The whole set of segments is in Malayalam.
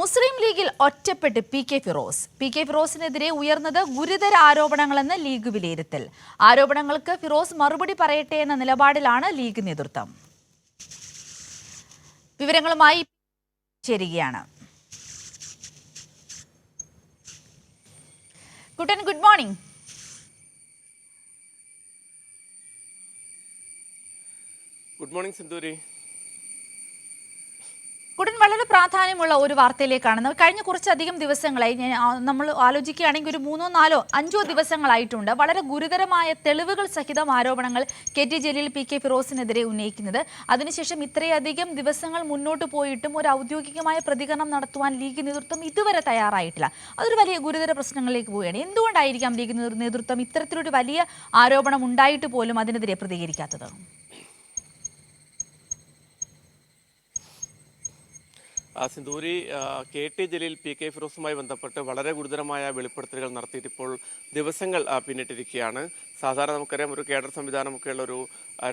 മുസ്ലിം ലീഗിൽ ഒറ്റപ്പെട്ട് പി.കെ. ഫിറോസ്. പി.കെ. ഫിറോസിനെതിരെ ഉയർന്നത് ഗുരുതര ആരോപണങ്ങളെന്ന് ലീഗ് വിലയിരുത്തൽ. ആരോപണങ്ങൾക്ക് ഫിറോസ് മറുപടി പറയട്ടെ എന്ന നിലപാടിലാണ് ലീഗ് നേതൃത്വം. വിവരങ്ങളുമായി ചേരുകയാണ് good morning. Good morning Sindhuri. ഉടൻ വളരെ പ്രാധാന്യമുള്ള ഒരു വാർത്തയിലേക്കാണ്. കഴിഞ്ഞ കുറച്ചധികം ദിവസങ്ങളായി നമ്മൾ ആലോചിക്കുകയാണെങ്കിൽ ഒരു 3, 4, 5 ദിവസങ്ങളായിട്ടുണ്ട് വളരെ ഗുരുതരമായ തെളിവുകൾ സഹിതം ആരോപണങ്ങൾ കെ.ടി. ജലീൽ പി.കെ. ഫിറോസിനെതിരെ ഉന്നയിക്കുന്നത്. അതിനുശേഷം ഇത്രയധികം ദിവസങ്ങൾ മുന്നോട്ട് പോയിട്ടും ഒരു ഔദ്യോഗികമായ പ്രതികരണം നടത്തുവാൻ ലീഗ് നേതൃത്വം ഇതുവരെ തയ്യാറായിട്ടില്ല. അതൊരു വലിയ ഗുരുതര പ്രശ്നങ്ങളിലേക്ക് പോവുകയാണ്. എന്തുകൊണ്ടായിരിക്കാം ലീഗ് നേതൃത്വം ഇത്തരത്തിലൊരു വലിയ ആരോപണം ഉണ്ടായിട്ട് പോലും അതിനെതിരെ പ്രതികരിക്കാത്തത്? സിന്ധൂരി, കെ.ടി. ജലീൽ പി.കെ. ഫിറോസുമായി ബന്ധപ്പെട്ട് വളരെ ഗുരുതരമായ വെളിപ്പെടുത്തലുകൾ നടത്തിയിട്ട് ഇപ്പോൾ ദിവസങ്ങൾ പിന്നിട്ടിരിക്കുകയാണ്. സാധാരണ നമുക്കറിയാം, ഒരു കേഡർ സംവിധാനമൊക്കെയുള്ള ഒരു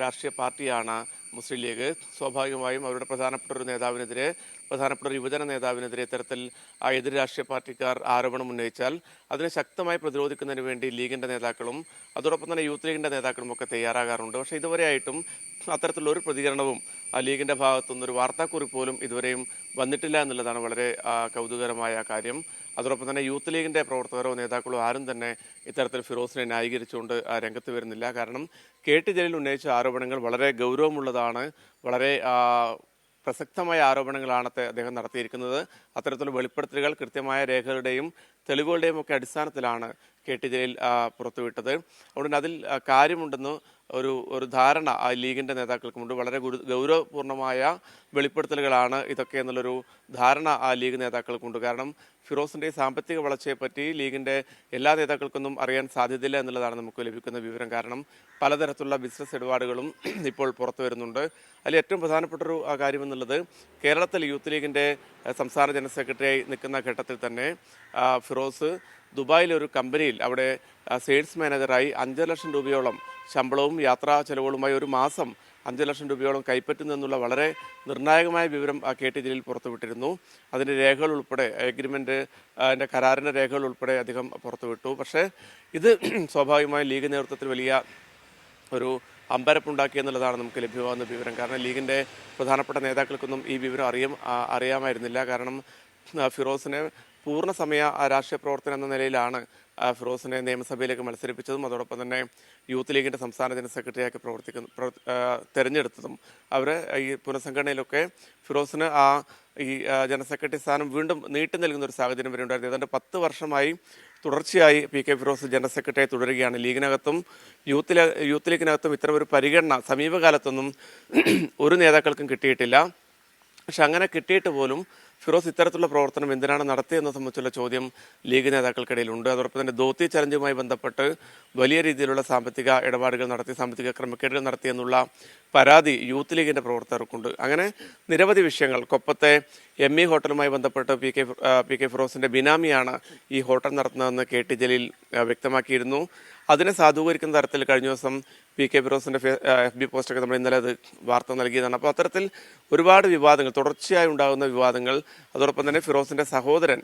രാഷ്ട്രീയ പാർട്ടിയാണ് മുസ്ലിം ലീഗ്. സ്വാഭാവികമായും അവരുടെ പ്രധാനപ്പെട്ട ഒരു യുവജന നേതാവിനെതിരെ ഇത്തരത്തിൽ എതിർ രാഷ്ട്രീയ പാർട്ടിക്കാർ ആരോപണം ഉന്നയിച്ചാൽ അതിനെ ശക്തമായി പ്രതിരോധിക്കുന്നതിന് വേണ്ടി ലീഗിന്റെ നേതാക്കളും അതോടൊപ്പം തന്നെ യൂത്ത് ലീഗിന്റെ നേതാക്കളും ഒക്കെ തയ്യാറാകാറുണ്ട്. പക്ഷേ ഇതുവരെയായിട്ടും അത്തരത്തിലുള്ള ഒരു പ്രതികരണവും ലീഗിന്റെ ഭാഗത്തുനിന്ന് ഒരു വാർത്താക്കുറിപ്പ് പോലും ഇതുവരെയും വന്നിട്ടില്ല എന്നുള്ളതാണ് വളരെ കൗതുകകരമായ കാര്യം. അതോടൊപ്പം തന്നെ യൂത്ത് ലീഗിന്റെ പ്രവർത്തകരോ നേതാക്കളോ ആരും തന്നെ ഇത്തരത്തിൽ ഫിറോസിനെ ന്യായീകരിച്ചുകൊണ്ട് രംഗത്ത് വരുന്നില്ല. കാരണം കെ.ടി. ജലീൽ ഉന്നയിച്ച ആരോപണങ്ങൾ വളരെ ഗൗരവമുള്ളതാണ്, വളരെ പ്രസക്തമായ ആരോപണങ്ങളാണ് അദ്ദേഹം നടത്തിയിരിക്കുന്നത്. അത്തരത്തിലുള്ള വെളിപ്പെടുത്തലുകൾ കൃത്യമായ രേഖകളുടെയും തെളിവുകളുടെയും ഒക്കെ അടിസ്ഥാനത്തിലാണ് കെ.ടി. ജലീൽ പുറത്തുവിട്ടത്. അതുകൊണ്ട് അതിൽ കാര്യമുണ്ടെന്ന് ഒരു ധാരണ ലീഗിന്റെ നേതാക്കൾക്കുമുണ്ട്. വളരെ ഗൗരവപൂർണമായ വെളിപ്പെടുത്തലുകളാണ് ഇതൊക്കെ എന്നുള്ളൊരു ധാരണ ലീഗ് നേതാക്കൾക്കുണ്ട്. കാരണം ഫിറോസിന്റെ സാമ്പത്തിക വളർച്ചയെപ്പറ്റി ലീഗിന്റെ എല്ലാ നേതാക്കൾക്കൊന്നും അറിയാൻ സാധ്യതയില്ല എന്നുള്ളതാണ് നമുക്ക് ലഭിക്കുന്ന വിവരം. കാരണം പലതരത്തിലുള്ള ബിസിനസ് ഇടപാടുകളും ഇപ്പോൾ പുറത്തു വരുന്നുണ്ട്. അതിൽ ഏറ്റവും പ്രധാനപ്പെട്ടൊരു കാര്യമെന്നുള്ളത്, കേരളത്തിൽ യൂത്ത് ലീഗിന്റെ സംസ്ഥാന ജനറൽ സെക്രട്ടറിയായി നിൽക്കുന്ന ഘട്ടത്തിൽ തന്നെ ഫിറോസ് ദുബായിലെ ഒരു കമ്പനിയിൽ അവിടെ സെയിൽസ് മാനേജറായി 5 ലക്ഷം രൂപയോളം ശമ്പളവും യാത്രാ ചെലവുകളുമായി ഒരു മാസം 5 ലക്ഷം രൂപയോളം കൈപ്പറ്റുന്നു എന്നുള്ള വളരെ നിർണായകമായ വിവരം കെ.ടി. ജലീൽ പുറത്തുവിട്ടിരുന്നു. അതിൻ്റെ രേഖകൾ ഉൾപ്പെടെ, കരാറിൻ്റെ രേഖകൾ ഉൾപ്പെടെ അദ്ദേഹം പുറത്തുവിട്ടു. പക്ഷേ ഇത് സ്വാഭാവികമായും ലീഗ് നേതൃത്വത്തിൽ വലിയ ഒരു അമ്പരപ്പുണ്ടാക്കി എന്നുള്ളതാണ് നമുക്ക് ലഭ്യമാകുന്ന വിവരം. കാരണം ലീഗിൻ്റെ പ്രധാനപ്പെട്ട നേതാക്കൾക്കൊന്നും ഈ വിവരം അറിയാമായിരുന്നില്ല. കാരണം ഫിറോസിനെ പൂർണ്ണ സമയ രാഷ്ട്രീയ പ്രവർത്തനം എന്ന നിലയിലാണ് ഫിറോസിനെ നിയമസഭയിലേക്ക് മത്സരിപ്പിച്ചതും അതോടൊപ്പം തന്നെ യൂത്ത് ലീഗിന്റെ സംസ്ഥാന ജനറൽ സെക്രട്ടറിയാക്കി തെരഞ്ഞെടുത്തതും. അവർ ഈ പുനഃസംഘടനയിലൊക്കെ ഫിറോസിന് ഈ ജനറൽ സെക്രട്ടറി സ്ഥാനം വീണ്ടും നീട്ടി നൽകുന്ന ഒരു സാഹചര്യം വരെ ഉണ്ടായിരുന്നു. ഏതാണ്ട് 10 വർഷമായി തുടർച്ചയായി പി.കെ. ഫിറോസ് ജനറൽ സെക്രട്ടറിയായി തുടരുകയാണ്. ലീഗിനകത്തും യൂത്ത് ലീഗിനകത്തും ഇത്തരം ഒരു പരിഗണന സമീപകാലത്തൊന്നും ഒരു നേതാക്കൾക്കും കിട്ടിയിട്ടില്ല. പക്ഷെ അങ്ങനെ കിട്ടിയിട്ട് പോലും ഫിറോസ് ഇത്തരത്തിലുള്ള പ്രവർത്തനം എന്തിനാണ് നടത്തിയെന്ന് സംബന്ധിച്ചുള്ള ചോദ്യം ലീഗ് നേതാക്കൾക്കിടയിലുണ്ട്. അതോടൊപ്പം തന്നെ ധോത്തി ചലഞ്ചുമായി ബന്ധപ്പെട്ട് വലിയ രീതിയിലുള്ള സാമ്പത്തിക ഇടപാടുകൾ നടത്തി, സാമ്പത്തിക ക്രമക്കേടുകൾ നടത്തിയെന്നുള്ള പരാതി യൂത്ത് ലീഗിന്റെ പ്രവർത്തകർക്കുണ്ട്. അങ്ങനെ നിരവധി വിഷയങ്ങൾ. കൊപ്പത്തെ എം.ഇ. ഹോട്ടലുമായി ബന്ധപ്പെട്ട് പി.കെ. ഫിറോസിന്റെ ബിനാമിയാണ് ഈ ഹോട്ടൽ നടത്തുന്നതെന്ന് കെ.ടി. ജലീൽ വ്യക്തമാക്കിയിരുന്നു. അതിനെ സാധൂകരിക്കുന്ന തരത്തിൽ കഴിഞ്ഞ ദിവസം പി.കെ. ഫിറോസിന്റെ FB പോസ്റ്റൊക്കെ നമ്മൾ ഇന്നലെ അത് വാർത്ത നൽകിയതാണ്. അപ്പോൾ അത്തരത്തിൽ ഒരുപാട് വിവാദങ്ങൾ, തുടർച്ചയായി ഉണ്ടാകുന്ന വിവാദങ്ങൾ, അതോടൊപ്പം തന്നെ ഫിറോസിന്റെ സഹോദരൻ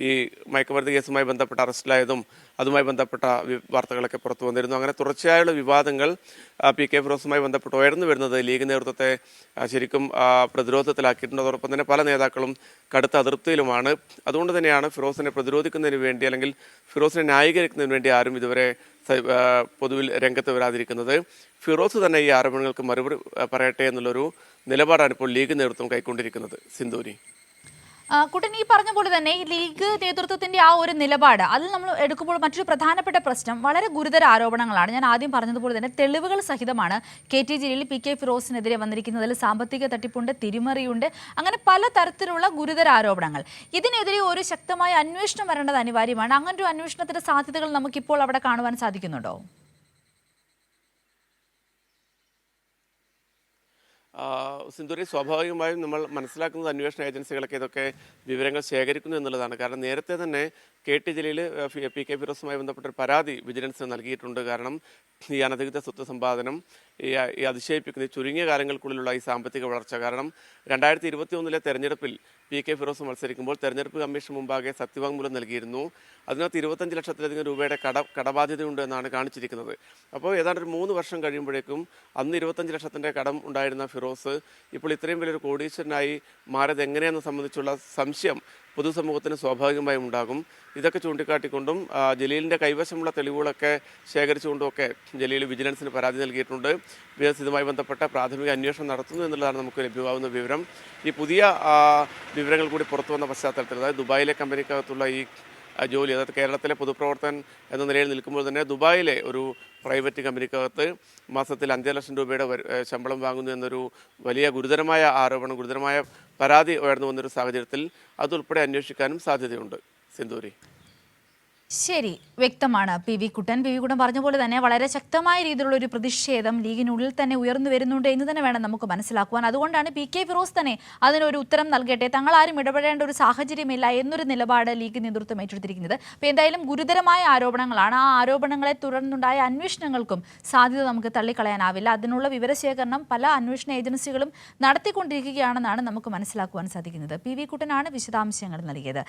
ഈ മയക്കുമരുന്ന് കേസുമായി ബന്ധപ്പെട്ട അറസ്റ്റിലായതും അതുമായി ബന്ധപ്പെട്ട വാർത്തകളൊക്കെ പുറത്തു വന്നിരുന്നു. അങ്ങനെ തുടർച്ചയായുള്ള വിവാദങ്ങൾ പി.കെ. ഫിറോസുമായി ബന്ധപ്പെട്ട് ഉയർന്നു വരുന്നത് ലീഗ് നേതൃത്വത്തെ ശരിക്കും പ്രതിരോധത്തിലാക്കിയിട്ടുണ്ട്. അതോടൊപ്പം തന്നെ പല നേതാക്കളും കടുത്ത അതൃപ്തിയിലുമാണ്. അതുകൊണ്ട് തന്നെയാണ് ഫിറോസിനെ പ്രതിരോധിക്കുന്നതിന് വേണ്ടി, അല്ലെങ്കിൽ ഫിറോസിനെ ന്യായീകരിക്കുന്നതിന് വേണ്ടി ആരും ഇതുവരെ പൊതുവിൽ രംഗത്ത് വരാതിരിക്കുന്നത്. ഫിറോസ് തന്നെ ഈ ആരോപണങ്ങൾക്ക് മറുപടി പറയട്ടെ എന്നുള്ളൊരു നിലപാടാണ് ഇപ്പോൾ ലീഗ് നേതൃത്വം കൈക്കൊണ്ടിരിക്കുന്നത്. സിന്ധൂരി, കുട്ടൻ ഈ പറഞ്ഞ പോലെ തന്നെ ഈ ലീഗ് നേതൃത്വത്തിന്റെ ആ ഒരു നിലപാട് അതിൽ നമ്മൾ എടുക്കുമ്പോൾ മറ്റൊരു പ്രധാനപ്പെട്ട പ്രശ്നം വളരെ ഗുരുതര ആരോപണങ്ങളാണ്. ഞാൻ ആദ്യം പറഞ്ഞതുപോലെ തന്നെ തെളിവുകൾ സഹിതമാണ് കെ.ടി. ജലീൽ പി.കെ. ഫിറോസിനെതിരെ വന്നിരിക്കുന്നതിൽ സാമ്പത്തിക തട്ടിപ്പുണ്ട്, തിരിമറിയുണ്ട്, അങ്ങനെ പല തരത്തിലുള്ള ഗുരുതര ആരോപണങ്ങൾ. ഇതിനെതിരെ ഒരു ശക്തമായ അന്വേഷണം വരേണ്ടത് അനിവാര്യമാണ്. അങ്ങനൊരു അന്വേഷണത്തിന്റെ സാധ്യതകൾ നമുക്കിപ്പോൾ അവിടെ കാണുവാൻ സാധിക്കുന്നുണ്ടോ? സിന്ധൂരി, സ്വാഭാവികമായും നമ്മൾ മനസ്സിലാക്കുന്നത് അന്വേഷണ ഏജൻസികളൊക്കെ ഇതൊക്കെ വിവരങ്ങൾ ശേഖരിക്കുന്നു എന്നുള്ളതാണ്. കാരണം നേരത്തെ തന്നെ കെ.ടി. ജലീൽ പി.കെ. ഫിറോസുമായി ബന്ധപ്പെട്ട ഒരു പരാതി വിജിലൻസിന് നൽകിയിട്ടുണ്ട്. കാരണം ഈ അനധികൃത സ്വത്ത് സമ്പാദനം, ഈ അതിശയിപ്പിക്കുന്ന ഈ ചുരുങ്ങിയ കാലങ്ങൾക്കുള്ളിലുള്ള ഈ സാമ്പത്തിക വളർച്ച. കാരണം 2021 തെരഞ്ഞെടുപ്പിൽ PK ഫിറോസ് മത്സരിക്കുമ്പോൾ തെരഞ്ഞെടുപ്പ് കമ്മീഷൻ മുമ്പാകെ സത്യവാങ്മൂലം നൽകിയിരുന്നു. അതിനകത്ത് 25 ലക്ഷത്തിലധികം രൂപയുടെ കടബാധ്യതയുണ്ട് എന്നാണ് കാണിച്ചിരിക്കുന്നത്. അപ്പോൾ ഏതാണ്ട് ഒരു 3 വർഷം കഴിയുമ്പോഴേക്കും അന്ന് 25 ലക്ഷത്തിൻ്റെ കടം ഉണ്ടായിരുന്ന ഫിറോസ് ഇപ്പോൾ ഇത്രയും വലിയൊരു കോടീശ്വരനായി മാറിയത് എങ്ങനെയെന്ന് സംബന്ധിച്ചുള്ള സംശയം പൊതുസമൂഹത്തിന് സ്വാഭാവികമായും ഉണ്ടാകും. ഇതൊക്കെ ചൂണ്ടിക്കാട്ടിക്കൊണ്ടും ജലീലിൻ്റെ കൈവശമുള്ള തെളിവുകളൊക്കെ ശേഖരിച്ചുകൊണ്ടുമൊക്കെ ജലീൽ വിജിലൻസിന് പരാതി നൽകിയിട്ടുണ്ട്. ഇതുമായി ബന്ധപ്പെട്ട പ്രാഥമിക അന്വേഷണം നടത്തുന്നു എന്നുള്ളതാണ് നമുക്ക് ലഭ്യമാകുന്ന വിവരം. ഈ പുതിയ വിവരങ്ങൾ കൂടി പുറത്തു വന്ന പശ്ചാത്തലത്തിൽ, അതായത് ദുബായിലെ കമ്പനിക്കകത്തുള്ള ഈ ജോലി, അതായത് കേരളത്തിലെ പൊതുപ്രവർത്തകൻ എന്ന നിലയിൽ നിൽക്കുമ്പോൾ തന്നെ ദുബായിലെ ഒരു പ്രൈവറ്റ് കമ്പനിക്കകത്ത് മാസത്തിൽ 5 ലക്ഷം രൂപയുടെ ശമ്പളം വാങ്ങുന്നു എന്നൊരു വലിയ ഗുരുതരമായ ആരോപണം, ഗുരുതരമായ പരാതി ഉയർന്നു വന്നൊരു സാഹചര്യത്തിൽ അതുൾപ്പെടെ അന്വേഷിക്കാനും സാധ്യതയുണ്ട്. സിന്ധൂരി. ശരി, വ്യക്തമാണ്. PV കുട്ടൻ പറഞ്ഞ പോലെ തന്നെ വളരെ ശക്തമായ രീതിയിലുള്ള ഒരു പ്രതിഷേധം ലീഗിനുള്ളിൽ തന്നെ ഉയർന്നു വരുന്നുണ്ട് എന്ന് തന്നെ വേണം നമുക്ക് മനസ്സിലാക്കുവാൻ. അതുകൊണ്ടാണ് PK ഫിറോസ് തന്നെ അതിനൊരു ഉത്തരം നൽകട്ടെ, തങ്ങളാരും ഇടപെടേണ്ട ഒരു സാഹചര്യമില്ല എന്നൊരു നിലപാട് ലീഗ് നേതൃത്വം ഏറ്റെടുത്തിരിക്കുന്നത്. അപ്പോൾ എന്തായാലും ഗുരുതരമായ ആരോപണങ്ങളാണ്. ആ ആരോപണങ്ങളെ തുടർന്നുണ്ടായ അന്വേഷണങ്ങൾക്കും സാധ്യത നമുക്ക് തള്ളിക്കളയാനാവില്ല. അതിനുള്ള വിവരശേഖരണം പല അന്വേഷണ ഏജൻസികളും നടത്തിക്കൊണ്ടിരിക്കുകയാണെന്നാണ് നമുക്ക് മനസ്സിലാക്കുവാൻ സാധിക്കുന്നത്. PV കുട്ടനാണ് വിശദാംശങ്ങൾ നൽകിയത്.